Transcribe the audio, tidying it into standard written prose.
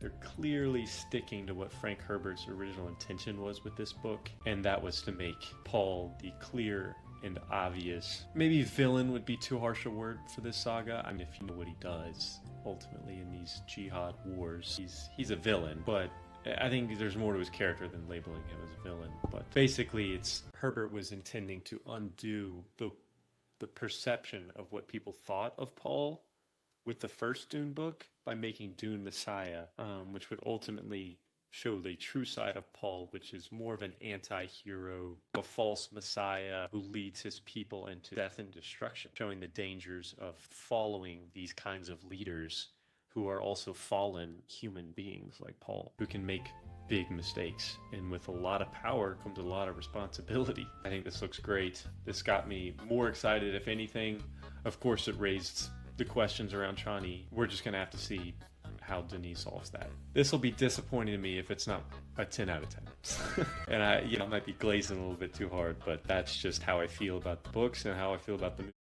They're clearly sticking to what Frank Herbert's original intention was with this book, and that was to make Paul the clear and obvious, maybe villain would be too harsh a word for this saga. I mean, if you know what he does ultimately in these jihad wars, he's a villain, but I think there's more to his character than labeling him as a villain. But basically, it's Herbert was intending to undo the perception of what people thought of Paul with the first Dune book by making Dune Messiah, which would ultimately show the true side of Paul, which is more of an anti-hero, a false messiah who leads his people into death and destruction, showing the dangers of following these kinds of leaders who are also fallen human beings like Paul, who can make big mistakes. And with a lot of power comes a lot of responsibility. I think this looks great. This got me more excited, if anything. Of course, it raised the questions around Chani. We're just going to have to see how Denis solves that. This will be disappointing to me if it's not a 10 out of 10. And I might be glazing a little bit too hard, but that's just how I feel about the books and how I feel about the movie.